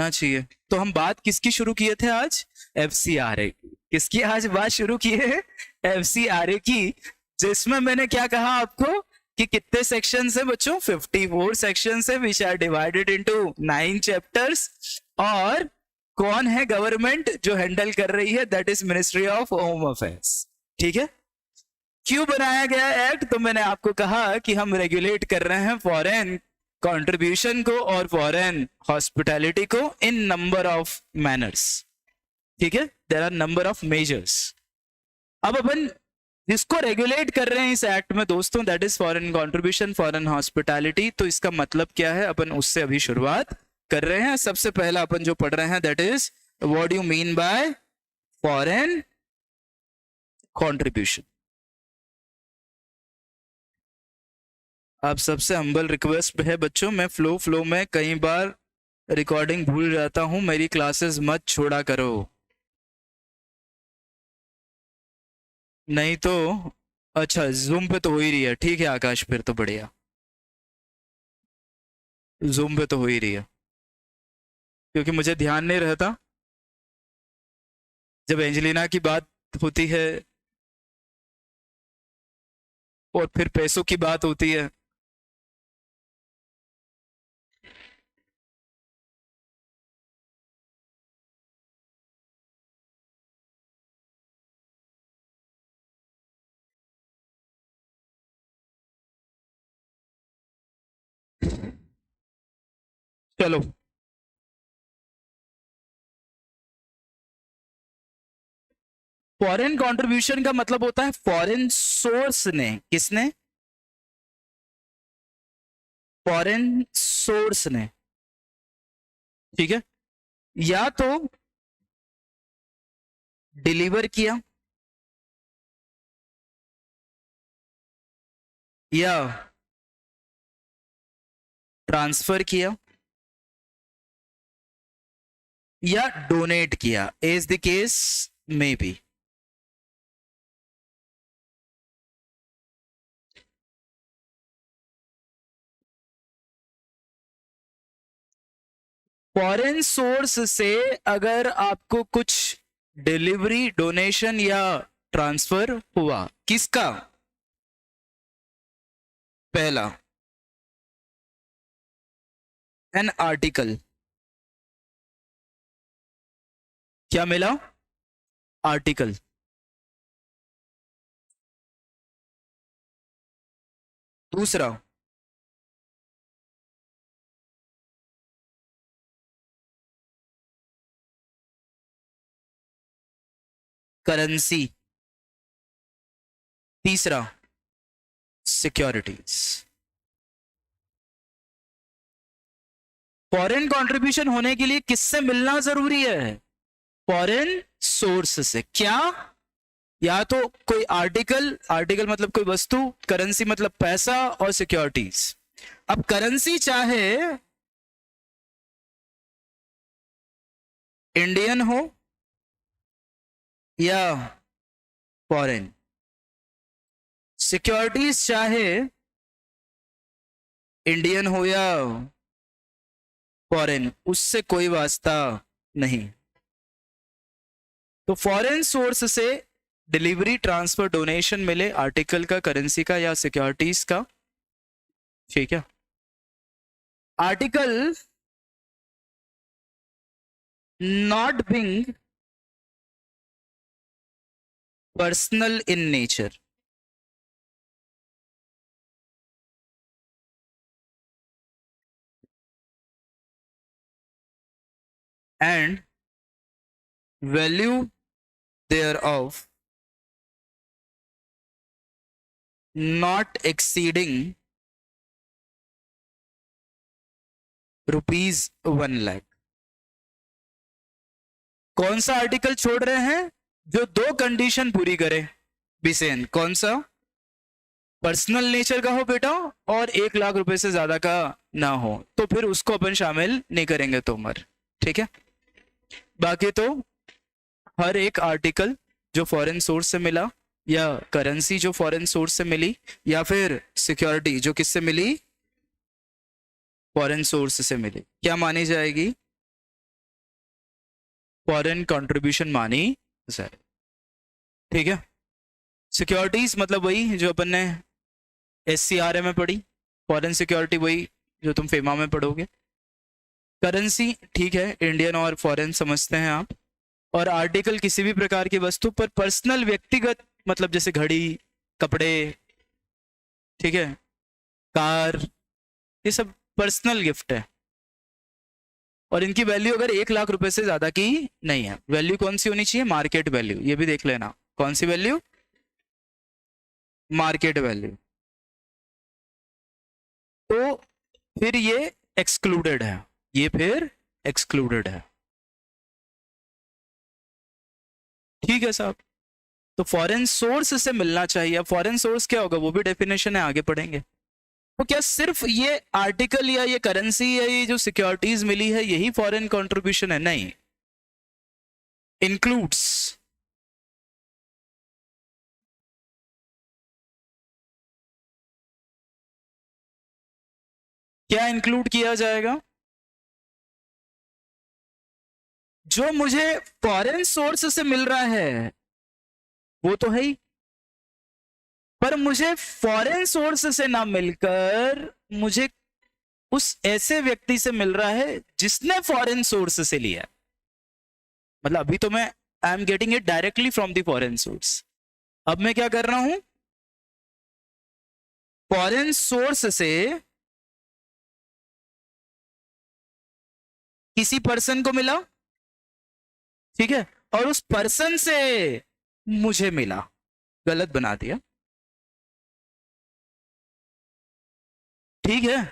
होना चाहिए। तो हम बात किसकी शुरू किए थे आज? एफसीआरए। किसकी आज बात शुरू की है? एफसीआरए की, जिसमें मैंने क्या कहा आपको कि कितने सेक्शन है बच्चों? 54 सेक्शन है which are divided into 9 chapters. और कौन है गवर्नमेंट जो हैंडल कर रही है? That is ministry of home affairs. ठीक है। क्यों बनाया गया एक्ट? तो मैंने आपको कहा कि हम रेगुलेट कर रहे हैं फॉरेन कंट्रीब्यूशन को और फॉरेन हॉस्पिटैलिटी को इन नंबर ऑफ मैनर्स। ठीक है, there are number of measures. अब अपन जिसको रेगुलेट कर रहे हैं इस एक्ट में दोस्तों, that is foreign contribution, foreign hospitality. तो इसका मतलब क्या है, अपन उससे अभी शुरुआत कर रहे हैं। सबसे पहला अपन जो पढ़ रहे हैं that is what do you mean by foreign contribution. आप सबसे हम्बल रिक्वेस्ट है बच्चों, मैं फ्लो में कई बार रिकॉर्डिंग भूल जाता हूं, मेरी क्लासेस मत छोड़ा करो, नहीं तो। अच्छा, जूम पे तो हो ही रही है, ठीक है आकाश, फिर तो बढ़िया, जूम पे तो हो ही रही है, क्योंकि मुझे ध्यान नहीं रहता जब एंजेलिना की बात होती है और फिर पैसों की बात होती है। चलो, फॉरेन कंट्रीब्यूशन का मतलब होता है फॉरेन सोर्स ने, किसने? फॉरेन सोर्स ने, ठीक है, या तो डिलीवर किया या ट्रांसफर किया या डोनेट किया, as the case may be. Foreign source से अगर आपको कुछ डिलीवरी, डोनेशन या ट्रांसफर हुआ, किसका? पहला, एन आर्टिकल, क्या मिला? आर्टिकल। दूसरा, करेंसी। तीसरा, सिक्योरिटीज। फॉरेन कंट्रीब्यूशन होने के लिए किससे मिलना जरूरी है? फॉरेन सोर्स से। क्या? या तो कोई आर्टिकल, आर्टिकल मतलब कोई वस्तु, करेंसी मतलब पैसा, और सिक्योरिटीज। अब करेंसी चाहे इंडियन हो या फॉरेन, सिक्योरिटीज चाहे इंडियन हो या फॉरेन, उससे कोई वास्ता नहीं। तो फॉरेन सोर्स से डिलीवरी, ट्रांसफर, डोनेशन मिले, आर्टिकल का, करेंसी का या सिक्योरिटीज का, ठीक है। Article not being personal in nature, and value thereof not exceeding ₹1 lakh. कौन सा आर्टिकल छोड़ रहे हैं? जो दो कंडीशन पूरी करे। बिसेन, कौन सा? पर्सनल नेचर का हो बेटा और 1 लाख रुपए से ज्यादा का ना हो, तो फिर उसको अपन शामिल नहीं करेंगे तोमर, ठीक है। बाकी तो हर एक आर्टिकल जो फॉरेन सोर्स से मिला, या करेंसी जो फॉरेन सोर्स से मिली, या फिर सिक्योरिटी जो किससे मिली? फॉरेन सोर्स से मिली, क्या मानी जाएगी? फॉरेन कंट्रीब्यूशन मानी जाए। ठीक है, सिक्योरिटीज मतलब वही जो अपन ने SCRA में पढ़ी, फॉरेन सिक्योरिटी वही जो तुम फेमा में पढ़ोगे। करेंसी ठीक है, इंडियन और फॉरेन समझते हैं आप। और आर्टिकल किसी भी प्रकार की वस्तु पर पर्सनल व्यक्तिगत, मतलब जैसे घड़ी, कपड़े, ठीक है, कार, ये सब पर्सनल गिफ्ट है। और इनकी वैल्यू अगर 1 लाख रुपए से ज्यादा की नहीं है। वैल्यू कौन सी होनी चाहिए? Market value. ये भी देख लेना, कौन सी वैल्यू? Market value. तो फिर ये एक्सक्लूडेड है, ये फिर एक्सक्लूडेड है। ठीक है साहब, तो फॉरेन सोर्स से मिलना चाहिए। अब फॉरेन सोर्स क्या होगा वो भी डेफिनेशन है, आगे पढ़ेंगे। तो क्या सिर्फ ये आर्टिकल या ये करेंसी या ये जो सिक्योरिटीज मिली है यही फॉरेन कंट्रीब्यूशन है? नहीं, इंक्लूड्स क्या इंक्लूड किया जाएगा? जो मुझे फॉरेन सोर्स से मिल रहा है वो तो है ही, पर मुझे फॉरेन सोर्स से ना मिलकर मुझे उस ऐसे व्यक्ति से मिल रहा है जिसने फॉरेन सोर्स से लिया। मतलब अभी तो मैं I am getting it directly from the foreign source. अब मैं क्या कर रहा हूं? फॉरेन सोर्स से किसी पर्सन को मिला, ठीक है, और उस पर्सन से मुझे मिला। गलत बना दिया, ठीक है।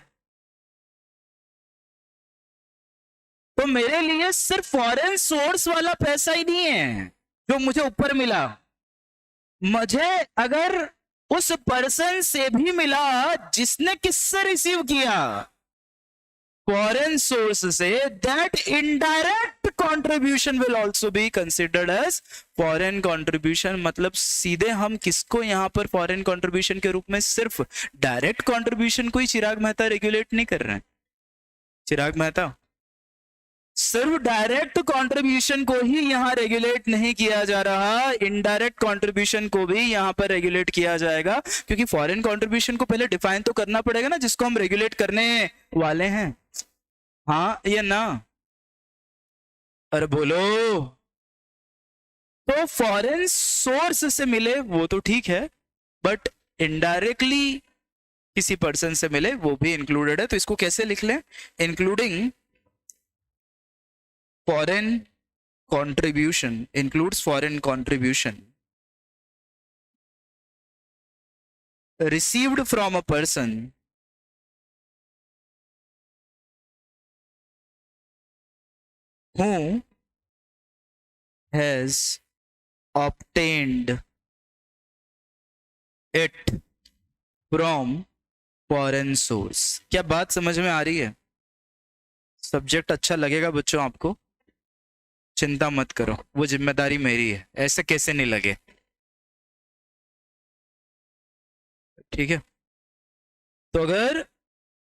तो मेरे लिए सिर्फ फॉरेन सोर्स वाला पैसा ही नहीं है जो मुझे ऊपर मिला, मुझे अगर उस पर्सन से भी मिला जिसने किससे रिसीव किया? फॉरेन सोर्स से, that indirect contribution will also be considered as foreign contribution. मतलब सीधे हम किसको यहां पर फॉरेन कंट्रीब्यूशन के रूप में, सिर्फ डायरेक्ट कंट्रीब्यूशन को ही चिराग मेहता रेगुलेट नहीं कर रहे हैं। चिराग मेहता, सिर्फ डायरेक्ट कंट्रीब्यूशन को ही यहां रेगुलेट नहीं किया जा रहा, इनडायरेक्ट कंट्रीब्यूशन को भी यहां पर रेगुलेट किया जाएगा। क्योंकि फॉरेन कंट्रीब्यूशन को पहले डिफाइन तो करना पड़ेगा ना, जिसको हम रेगुलेट करने वाले हैं। हाँ या ना? अरे बोलो। तो फॉरेन सोर्स से मिले वो तो ठीक है, बट इनडायरेक्टली किसी पर्सन से मिले वो भी इंक्लूडेड है। तो इसको कैसे लिख लें? Including foreign contribution, includes foreign contribution received from a person who has obtained it from foreign source। क्या बात समझ में आ रही है? सब्जेक्ट अच्छा लगेगा बच्चों आपको, चिंता मत करो, वो जिम्मेदारी मेरी है। ऐसे कैसे नहीं लगे? ठीक है, तो अगर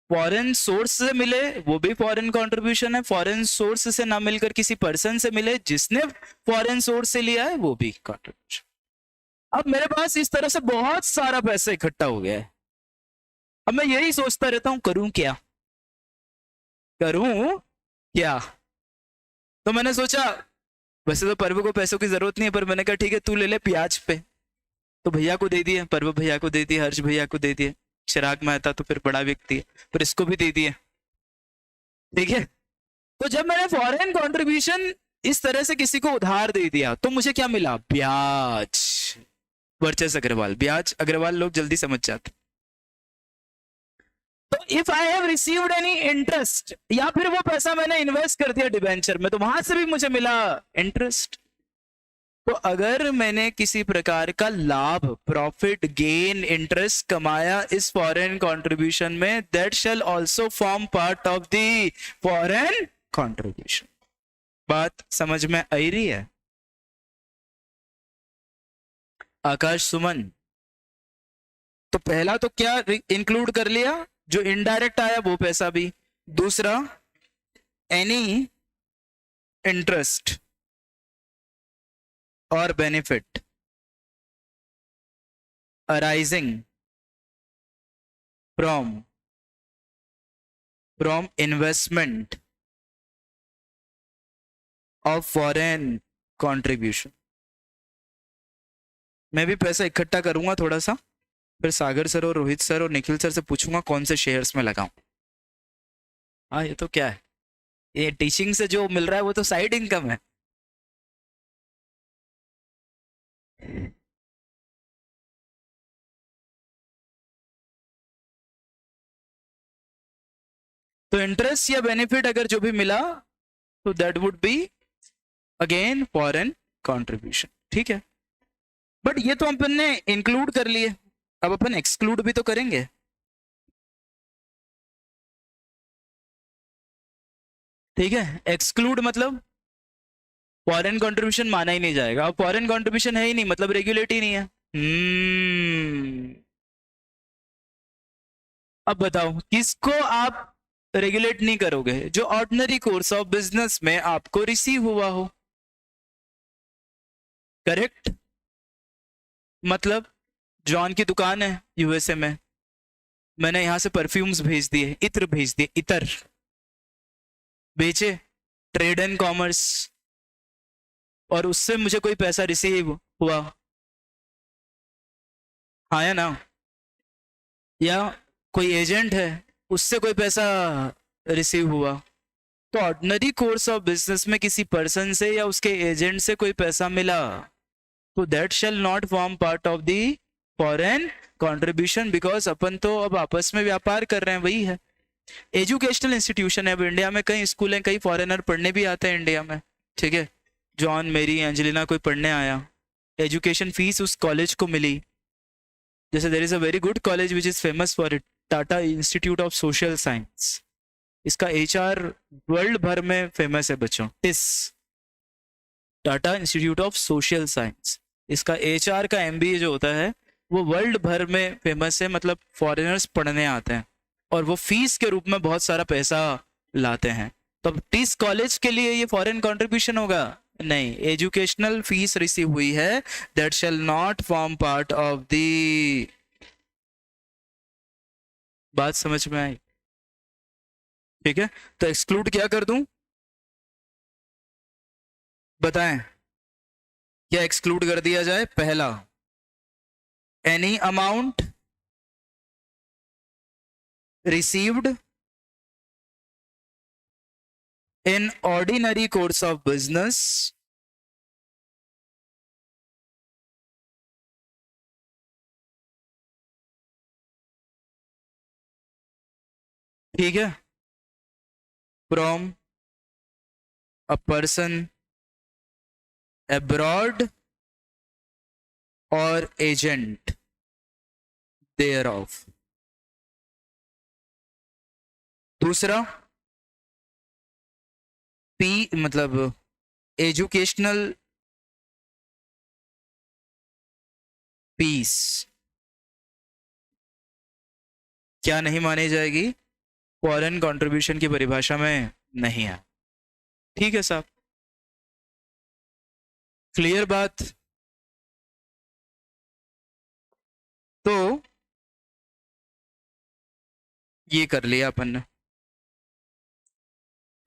फॉरेन सोर्स से मिले वो भी फॉरेन कंट्रीब्यूशन है, फॉरेन सोर्स से ना मिलकर किसी पर्सन से मिले जिसने फॉरेन सोर्स से लिया है वो भी कंट्रीब्यूशन। अब मेरे पास इस तरह से बहुत सारा पैसा इकट्ठा हो गया है। अब मैं यही सोचता रहता हूं करूं क्या, करूं क्या। तो मैंने सोचा, वैसे तो पर्व को पैसों की जरूरत नहीं है, पर मैंने कहा ठीक है तू ले ले ब्याज पे। तो भैया को दे दिए, पर्व भैया को दे दिए, हर्ष भैया को दे दिए, चिराग मेहता तो फिर बड़ा व्यक्ति है, पर इसको भी दे दिए। ठीक है, तो जब मैंने फॉरेन कंट्रीब्यूशन इस तरह से किसी को उधार दे दिया तो मुझे क्या मिला? ब्याज। वर्चस अग्रवाल, ब्याज अग्रवाल लोग जल्दी समझ जाते। तो if I have received any interest, या फिर वो पैसा मैंने इन्वेस्ट कर दिया डिबेंचर में, तो वहां से भी मुझे मिला इंटरेस्ट। तो अगर मैंने किसी प्रकार का लाभ, प्रॉफिट, गेन, इंटरेस्ट कमाया इस फॉरेन कंट्रीब्यूशन में, that shell also form part of the foreign contribution. बात समझ में आ रही है? आकाश सुमन, तो पहला तो क्या इंक्लूड कर लिया? जो इनडायरेक्ट आया वो पैसा भी। दूसरा, any interest or benefit arising from investment of foreign contribution. मैं भी पैसा इकट्ठा करूंगा थोड़ा सा, फिर सागर सर और रोहित सर और निखिल सर से पूछूंगा कौन से शेयर्स में लगाऊं। हाँ, ये तो क्या है, ये टीचिंग से जो मिल रहा है वो तो साइड इनकम है। तो इंटरेस्ट या बेनिफिट अगर जो भी मिला तो that would be again foreign contribution. ठीक है, बट ये तो अपन ने इंक्लूड कर लिए, अब अपन एक्सक्लूड भी तो करेंगे। ठीक है, एक्सक्लूड मतलब फॉरेन कंट्रीब्यूशन माना ही नहीं जाएगा। अब फॉरेन कंट्रीब्यूशन है ही नहीं मतलब रेगुलेट ही नहीं है। अब बताओ किसको आप रेगुलेट नहीं करोगे? जो ऑर्डिनरी कोर्स ऑफ बिजनेस में आपको रिसीव हुआ हो। करेक्ट, मतलब जॉन की दुकान है यूएसए में, मैंने यहां से परफ्यूम्स भेज दिए, इत्र भेज दिए, इतर बेचे, ट्रेड एंड कॉमर्स, और उससे मुझे कोई पैसा रिसीव हुआ, हाँ या ना? या कोई एजेंट है उससे कोई पैसा रिसीव हुआ, तो ऑर्डिनरी कोर्स ऑफ बिजनेस में किसी पर्सन से या उसके एजेंट से कोई पैसा मिला तो that shall not form part of the foreign contribution, because अपन तो अब आपस में व्यापार कर रहे हैं, वही है। एजुकेशनल इंस्टीट्यूशन है, अब इंडिया में कई स्कूल हैं, कई फॉरेनर पढ़ने भी आते हैं इंडिया में। ठीक है, जॉन, मेरी, एंजेलिना कोई पढ़ने आया, एजुकेशन फीस उस कॉलेज को मिली। जैसे there is a very good college which is famous for it, Tata Institute of Social Science. इसका एचआर वर्ल्ड भर में फेमस है बच्चों, TISS, Tata Institute of Social Science. इसका एचआर का एमबीए जो होता है वो वर्ल्ड भर में फेमस है, मतलब फॉरेनर्स पढ़ने आते हैं और वो फीस के रूप में बहुत सारा पैसा लाते हैं। तो अब टिस कॉलेज के लिए ये फॉरेन कंट्रीब्यूशन होगा? नहीं, एजुकेशनल फीस रिसीव हुई है, that shall not form part of the. बात समझ में आई? ठीक है, तो एक्सक्लूड क्या कर दूं, बताएं क्या एक्सक्लूड कर दिया जाए? पहला, any amount received in ordinary course of business ठीक है, from a person abroad or agent thereof। दूसरा, पी मतलब एजुकेशनल फीस क्या नहीं मानी जाएगी? फॉरेन कंट्रीब्यूशन की परिभाषा में नहीं है। ठीक है साहब, क्लियर बात? तो ये कर लिया अपन ने।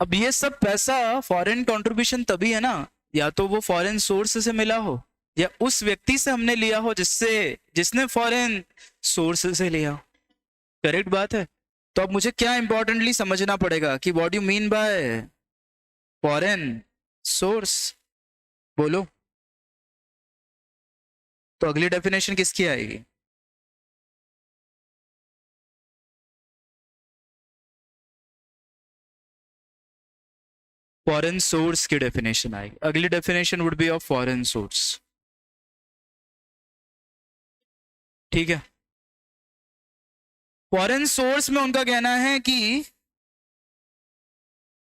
अब ये सब पैसा फॉरेन कंट्रीब्यूशन तभी है ना, या तो वो फॉरेन सोर्स से मिला हो या उस व्यक्ति से हमने लिया हो जिसने फॉरेन सोर्स से लिया। करेक्ट बात है। तो अब मुझे क्या इंपॉर्टेंटली समझना पड़ेगा कि what you mean by foreign source, बोलो। तो अगली डेफिनेशन किसकी आएगी? फॉरेन सोर्स की डेफिनेशन आएगी। अगली definition would be of foreign source. ठीक है, फॉरेन सोर्स में उनका कहना है कि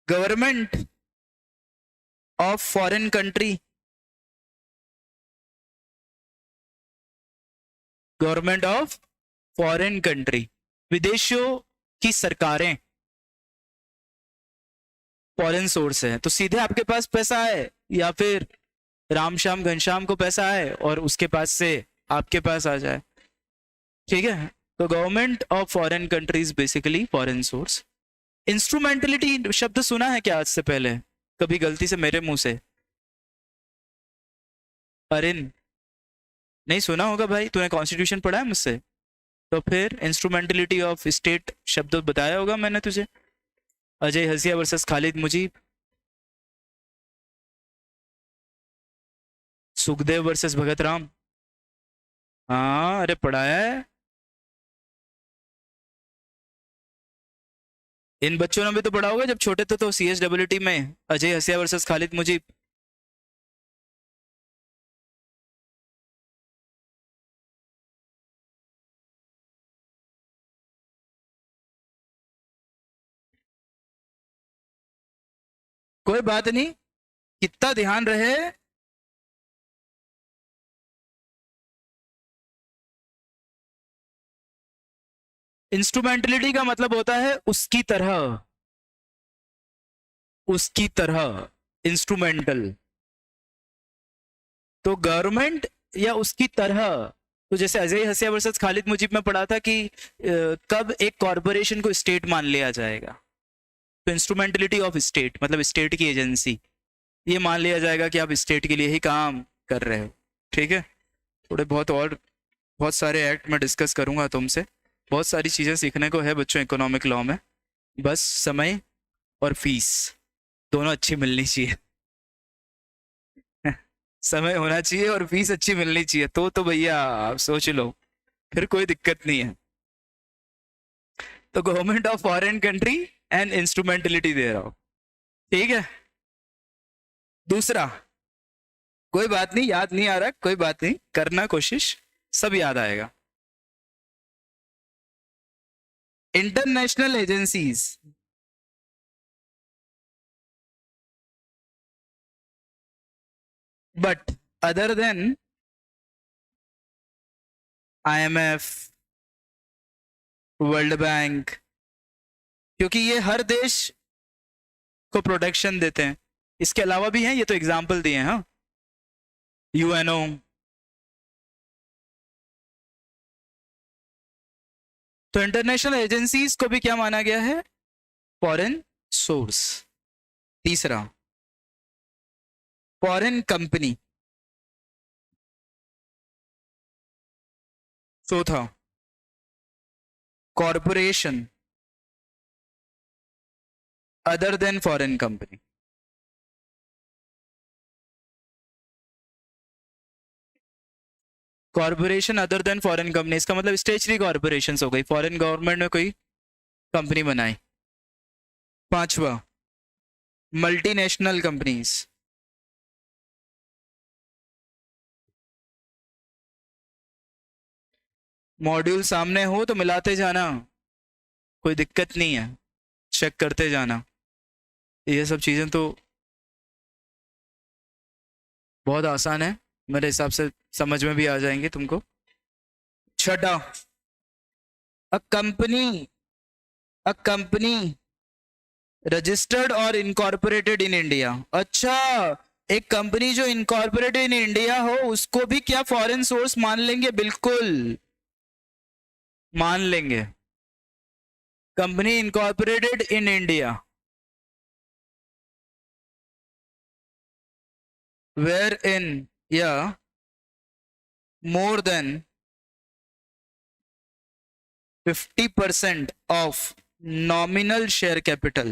government of foreign country, government of foreign country, विदेशों की सरकारें फॉरेन सोर्स है। तो सीधे आपके पास पैसा है या फिर राम श्याम घनश्याम को पैसा आए और उसके पास से आपके पास आ जाए, ठीक है। तो government of foreign countries basically foreign source. Instrumentality शब्द सुना है क्या आज से पहले कभी गलती से मेरे मुंह से? अरिन, नहीं सुना होगा भाई, तूने कॉन्स्टिट्यूशन पढ़ा है मुझसे? तो फिर इंस्ट्रूमेंटलिटी ऑफ स्टेट शब्द बताया होगा मैंने तुझे। अजय हसिया वर्सेस खालिद मुजीब, सुखदेव वर्सेस भगत राम। हाँ अरे पढ़ाया है। इन बच्चों ने भी तो पढ़ा होगा जब छोटे थे, तो CSWT में अजय हसिया वर्सेस खालिद मुजीब। कोई बात नहीं, कितना ध्यान रहे। इंस्ट्रूमेंटलिटी का मतलब होता है उसकी तरह, उसकी तरह इंस्ट्रूमेंटल। तो गवर्नमेंट या उसकी तरह। तो जैसे अजय हसिया वर्सेस खालिद मुजीब में पढ़ा था कि कब एक कॉरपोरेशन को स्टेट मान लिया जाएगा। तो इंस्ट्रूमेंटलिटी ऑफ स्टेट मतलब स्टेट की एजेंसी, ये मान लिया जाएगा कि आप स्टेट के लिए ही काम कर रहे हो, ठीक है। थोड़े बहुत और बहुत सारे एक्ट में डिस्कस करूंगा तुमसे, बहुत सारी चीज़ें सीखने को है बच्चों इकोनॉमिक लॉ में। बस समय और फीस दोनों अच्छी मिलनी चाहिए। समय होना चाहिए और फीस अच्छी मिलनी चाहिए, तो भैया आप सोच लो, फिर कोई दिक्कत नहीं है। तो government of foreign country and instrumentality दे रहा हूं, ठीक है। दूसरा, कोई बात नहीं, याद नहीं आ रहा कोई बात नहीं, करना कोशिश, सब याद आएगा। International agencies, but other than IMF, world bank, क्योंकि ये हर देश को प्रोटेक्शन देते हैं। इसके अलावा भी हैं, ये तो एग्जाम्पल दिए हैं। हाँ, UNO, तो इंटरनेशनल एजेंसीज को भी क्या माना गया है? Foreign source. तीसरा, फॉरेन कंपनी। चौथा, corporation other than foreign company. Corporation other than foreign company, इसका मतलब स्टेचरी कॉरपोरेशन हो गई, फॉरेन गवर्नमेंट में कोई कंपनी बनाई। पांचवा, मल्टीनेशनल कंपनीज। मॉड्यूल सामने हो तो मिलाते जाना, कोई दिक्कत नहीं है, चेक करते जाना। ये सब चीजें तो बहुत आसान है, मेरे हिसाब से समझ में भी आ जाएंगे तुमको। छठा, a company, a company registered और इनकॉर्पोरेटेड इन इंडिया। अच्छा, एक कंपनी जो इनकॉर्पोरेटेड इन इंडिया हो उसको भी क्या फॉरेन सोर्स मान लेंगे? बिल्कुल मान लेंगे। Company incorporated in India where in या more than 50% of nominal share capital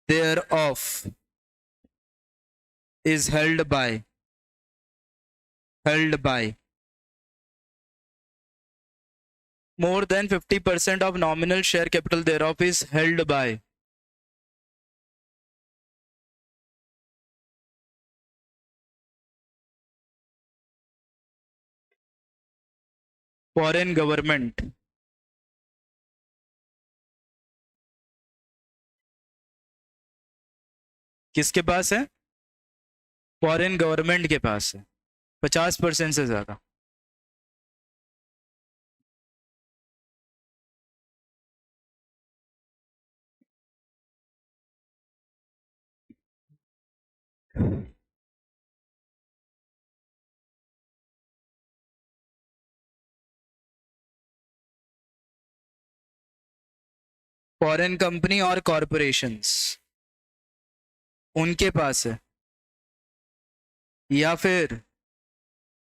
thereof is held by more than 50% of nominal share capital thereof is held by foreign government। किसके पास है? फॉरेन गवर्नमेंट के पास है, 50% से ज्यादा। फॉरेन कंपनी और corporations उनके पास है, या फिर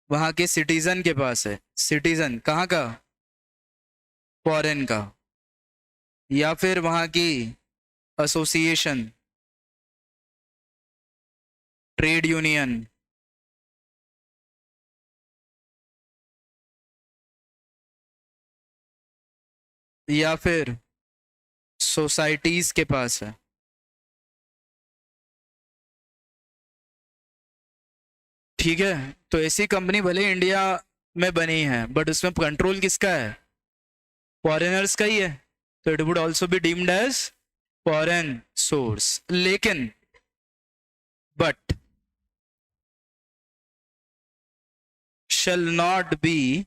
वहां के सिटीजन के पास है। सिटीजन कहाँ का? फॉरेन का। या फिर वहां की एसोसिएशन, ट्रेड यूनियन, या फिर सोसाइटीज के पास है। ठीक है, तो ऐसी कंपनी भले इंडिया में बनी है बट उसमें कंट्रोल किसका है? फॉरेनर्स का ही है, तो it would also be deemed as foreign source. लेकिन but shall not be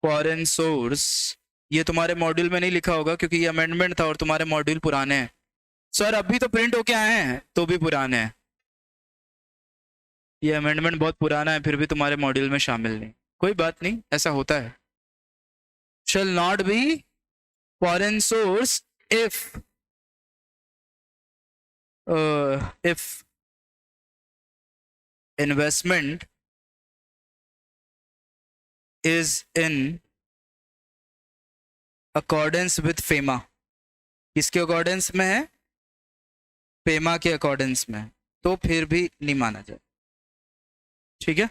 foreign source, ये तुम्हारे मॉड्यूल में नहीं लिखा होगा क्योंकि ये अमेंडमेंट था और तुम्हारे मॉड्यूल पुराने हैं। सर अभी तो प्रिंट होके आए हैं तो भी पुराने हैं, ये अमेंडमेंट बहुत पुराना है फिर भी तुम्हारे मॉड्यूल में शामिल नहीं। कोई बात नहीं, ऐसा होता है। shall not be foreign source if investment is in accordance with FEMA। किसके अकॉर्डेंस में है? फेमा के अकॉर्डेंस में, तो फिर भी नहीं माना जाए। ठीक है,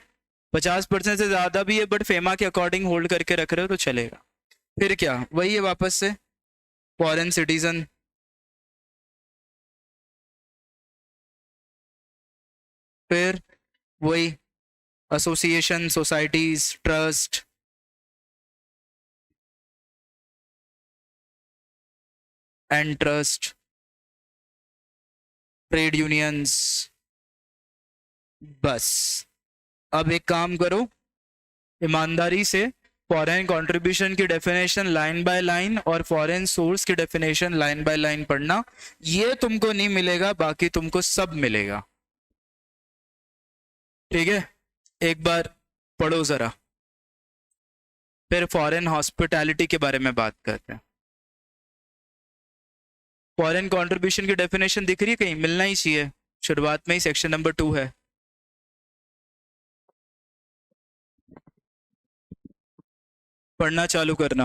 50% से ज्यादा भी है बट फेमा के अकॉर्डिंग होल्ड करके रख रहे हो तो चलेगा। फिर क्या, वही है वापस से फॉरेन सिटीजन, फिर वही association, societies, trust, and trust, trade unions. बस अब एक काम करो, ईमानदारी से फॉरेन कंट्रीब्यूशन की डेफिनेशन लाइन बाय लाइन और फॉरेन सोर्स की डेफिनेशन लाइन बाय लाइन पढ़ना। ये तुमको नहीं मिलेगा, बाकी तुमको सब मिलेगा। ठीक है, एक बार पढ़ो जरा, फिर फॉरेन हॉस्पिटैलिटी के बारे में बात करते हैं। फॉरेन कंट्रीब्यूशन की डेफिनेशन दिख रही है कहीं? मिलना ही चाहिए, शुरुआत में ही सेक्शन नंबर 2 है। पढ़ना चालू करना।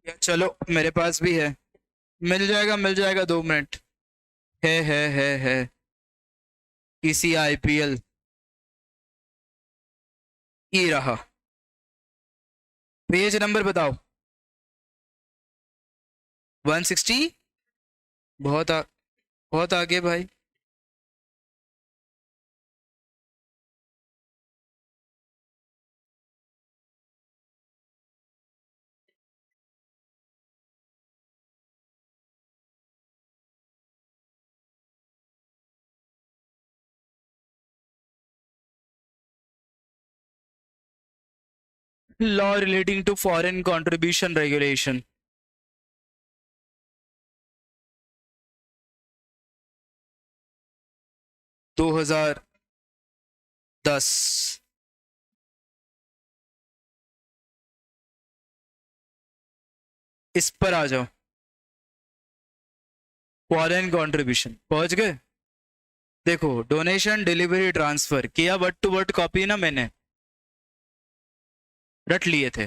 या चलो मेरे पास भी है, मिल जाएगा मिल जाएगा, 2 मिनट। है इसी IPL ये रहा, पेज नंबर बताओ। 160, बहुत आगे भाई। Law relating to foreign contribution regulation. दो 2010। इस पर आ जाओ, फॉरेन कंट्रीब्यूशन पहुंच गए। देखो, डोनेशन, डिलीवरी, ट्रांसफर किया, वर्ड टू वर्ड कॉपी ना मैंने रट लिए थे।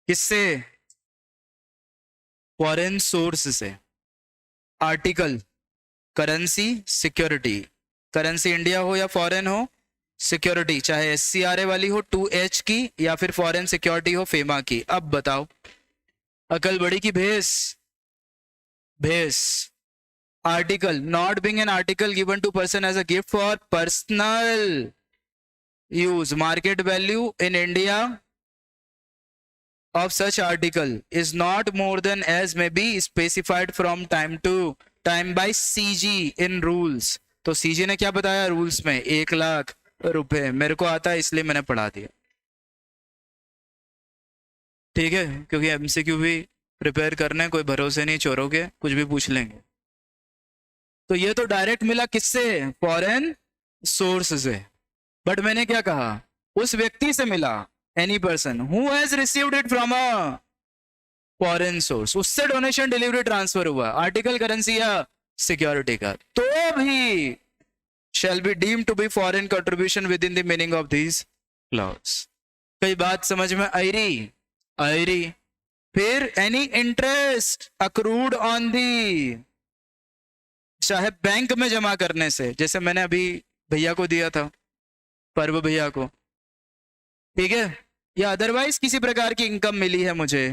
किससे? फॉरेन सोर्स से। Article, currency, security. Currency India हो या फॉरेन हो, सिक्योरिटी चाहे SCRA वाली हो 2H की या फिर फॉरेन सिक्योरिटी हो फेमा की। अब बताओ, अकल बड़ी की भेस? भेस। Article, not being an article given to person as a gift for personal use, market value in India of such article is not more than as may be specified from time to time by CG in rules। तो CG ने क्या बताया rules में? 1,00,000 रुपए। मेरे को आता है इसलिए मैंने पढ़ा दिया। ठीक है, क्योंकि MCQ भी प्रिपेयर करने, कोई भरोसे नहीं चोरों के, कुछ भी पूछ लेंगे। तो ये तो डायरेक्ट मिला किससे, फॉरेन सोर्स से। बट मैंने क्या कहा, उस व्यक्ति से मिला, any person who has received it from a foreign source, उससे डोनेशन डिलीवरी ट्रांसफर हुआ, आर्टिकल करेंसी या सिक्योरिटी का, तो भी shall be deemed to be foreign contribution within the meaning of these clause। कई बात समझ में आई रही। फिर any interest accrued on the, चाहे बैंक में जमा करने से, जैसे मैंने अभी भैया को दिया था, पर्व भैया को, ठीक है, या अदरवाइज किसी प्रकार की इनकम मिली है मुझे,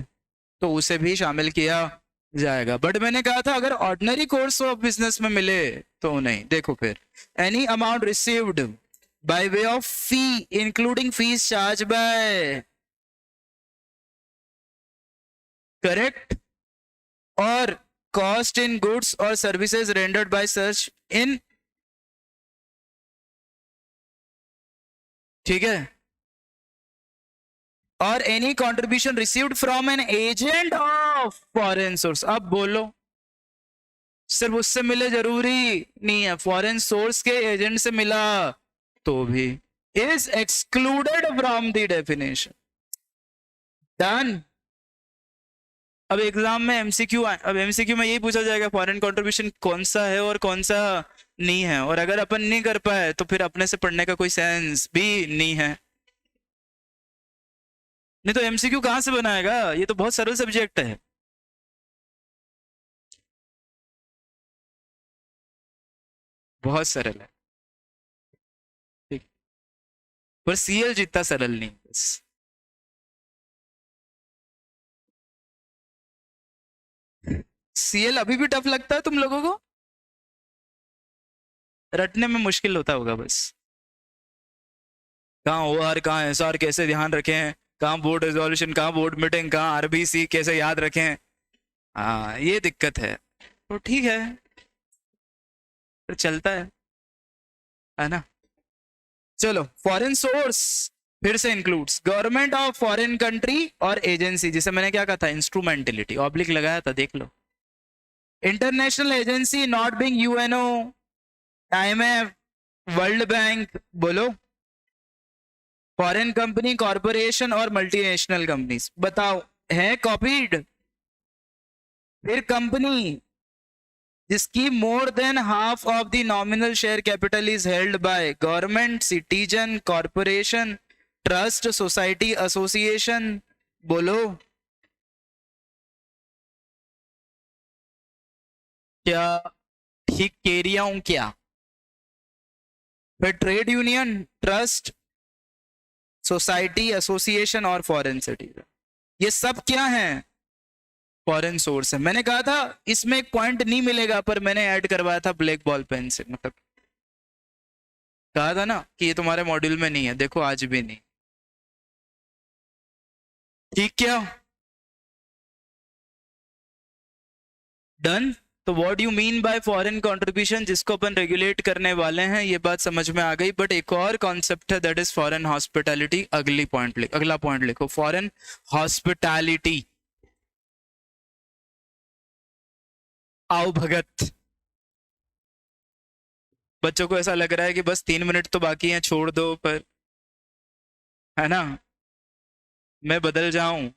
तो उसे भी शामिल किया जाएगा। बट मैंने कहा था अगर ऑर्डिनरी कोर्स ऑफ बिजनेस में मिले तो नहीं। देखो फिर, any amount received by way of fee including fees charge by, correct, और कॉस्ट इन गुड्स और सर्विसेज रेंडर्ड बाय सच इन, ठीक है, और any contribution received from an agent of foreign source. अब बोलो, सिर्फ उससे मिले जरूरी नहीं है, फॉरेन सोर्स के एजेंट से मिला तो भी is excluded from the definition. Done. अब एग्जाम में एमसीक्यू, अब एमसीक्यू में यही पूछा जाएगा फॉरेन कंट्रीब्यूशन कौन सा है और कौन सा नहीं है, और अगर अपन नहीं कर पाए तो फिर अपने से पढ़ने का कोई सेंस भी नहीं है। नहीं तो एमसीक्यू कहां से बनाएगा, ये तो बहुत सरल सब्जेक्ट है। बहुत सरल है, ठीक, पर सीएल जितना सरल नहीं बस। सीएल अभी भी टफ लगता है तुम लोगों को, रटने में मुश्किल होता होगा बस। कहाँ ओ आर, कहाँ एस आर कैसे ध्यान रखें, कहाँ बोर्ड रेजोल्यूशन, कहाँ बोर्ड मीटिंग, कहाँ आरबीसी कैसे याद रखें, हाँ ये दिक्कत है। तो ठीक है, तो चलता है ना। चलो, फॉरेन सोर्स फिर से includes government of foreign country और एजेंसी, जिसे मैंने क्या कहा था, इंस्ट्रूमेंटलिटी, ऑब्लिक लगाया था, देख लो। International agency not being UNO, IMF, world bank, बोलो। फॉरेन कंपनी, कॉरपोरेशन और मल्टीनेशनल कंपनीज, बताओ है कॉपीड। फिर कंपनी जिसकी more than half of the nominal share capital is held by government, citizen, corporation, trust, society, association, बोलो। क्या ठीक कह रही हूं क्या? फिर trade union, trust, society, association और फॉरेन सिटीजन, ये सब क्या है, फॉरेन सोर्स है। मैंने कहा था इसमें एक पॉइंट नहीं मिलेगा, पर मैंने ऐड करवाया था ब्लैक बॉल पेन से, मतलब कहा था ना कि ये तुम्हारे मॉड्यूल में नहीं है, देखो आज भी नहीं। ठीक क्या, डन। तो what you mean by foreign contribution, जिसको अपन रेगुलेट करने वाले हैं, ये बात समझ में आ गई। बट एक और कॉन्सेप्ट है, दैट इज फॉरेन हॉस्पिटैलिटी। अगला पॉइंट लिखो, फॉरेन हॉस्पिटैलिटी। आओ भगत, बच्चों को ऐसा लग रहा है कि बस 3 मिनट तो बाकी हैं, छोड़ दो, पर है ना, मैं बदल जाऊं,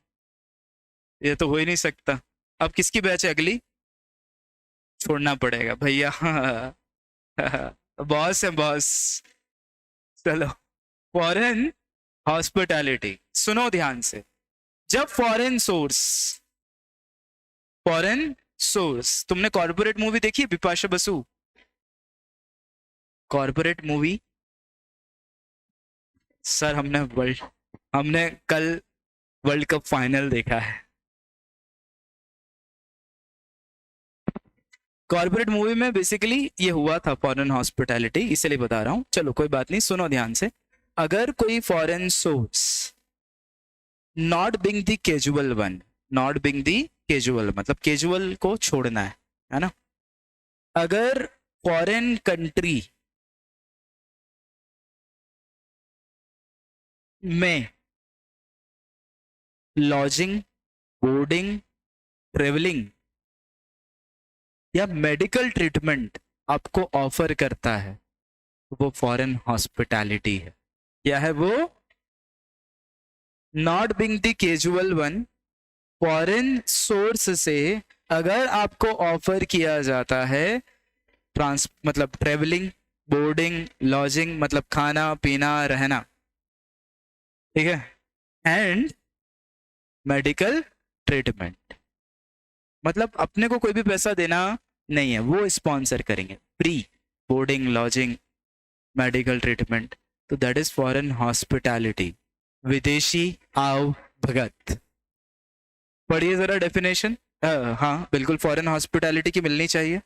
ये तो हो ही नहीं सकता। अब किसकी बैच है अगली, छोड़ना पड़ेगा भैया। बॉस है बॉस। चलो, फॉरेन हॉस्पिटैलिटी सुनो ध्यान से। जब फॉरेन सोर्स, तुमने कॉर्पोरेट मूवी देखी है, Bipasha Basu, corporate movie? Sir हमने कल वर्ल्ड कप फाइनल देखा है। कॉर्पोरेट मूवी में बेसिकली ये हुआ था, फॉरेन हॉस्पिटैलिटी, इसलिए बता रहा हूं। चलो कोई बात नहीं, सुनो ध्यान से। अगर कोई foreign source, not being the casual one, not being the casual मतलब कैजुअल को छोड़ना है ना। अगर फॉरेन कंट्री में लॉजिंग, बोर्डिंग, ट्रेवलिंग या मेडिकल ट्रीटमेंट आपको ऑफर करता है, वो फॉरेन हॉस्पिटैलिटी है। क्या है वो? Not being the casual one, foreign source से अगर आपको ऑफर किया जाता है मतलब ट्रेवलिंग, बोर्डिंग, लॉजिंग मतलब खाना पीना रहना, ठीक है, एंड मेडिकल ट्रीटमेंट मतलब अपने को कोई भी पैसा देना नहीं है, वो स्पॉन्सर करेंगे, free boarding, lodging, medical treatment, तो दैट इज फॉरेन हॉस्पिटैलिटी। विदेशी आव भगत। पढ़िए जरा डेफिनेशन। हाँ बिल्कुल, फॉरेन हॉस्पिटैलिटी की मिलनी चाहिए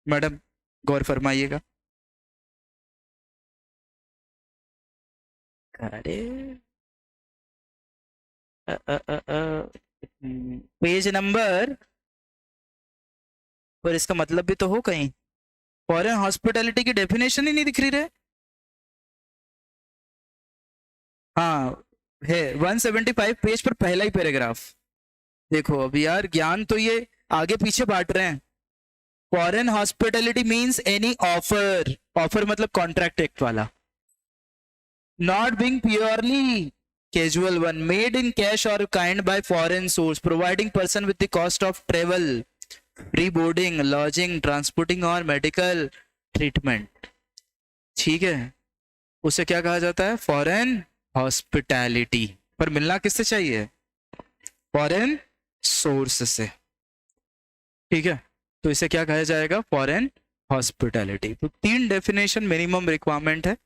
मैडम, गौर फरमाइएगा। अरे पेज नंबर, पर इसका मतलब भी तो हो कहीं। फॉरेन हॉस्पिटैलिटी की डेफिनेशन ही नहीं दिख रही रे। हाँ है 175 पेज पर पहला ही पैराग्राफ। देखो अब यार ज्ञान तो ये आगे पीछे बांट रहे हैं। Foreign hospitality means any offer, offer मतलब कॉन्ट्रैक्ट एक्ट वाला, not being purely casual one, made in cash or kind by foreign source, providing person with the cost of travel, free boarding, lodging, transporting और medical treatment। ठीक है, उसे क्या कहा जाता है? Foreign hospitality. पर मिलना किससे चाहिए? फॉरेन सोर्स से। ठीक है, तो इसे क्या कहा जाएगा? Foreign hospitality. तो 3 डेफिनेशन मिनिमम रिक्वायरमेंट है,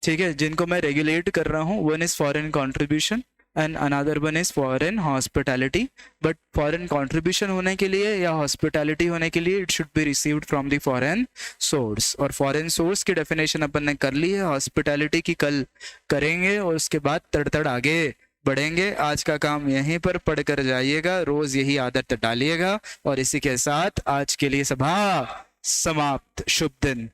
ठीक है, जिनको मैं रेगुलेट कर रहा हूँ। One is foreign contribution and another one is foreign hospitality. But foreign contribution होने के लिए या हॉस्पिटैलिटी होने के लिए it should be received from the foreign source. और फॉरेन सोर्स की डेफिनेशन अपन ने कर ली है, हॉस्पिटैलिटी की कल करेंगे और उसके बाद तड़तड़ आगे बढ़ेंगे। आज का काम यहीं पर पढ़ कर जाइएगा, रोज यही आदत डालिएगा। और इसी के साथ आज के लिए सभा समाप्त। शुभ दिन।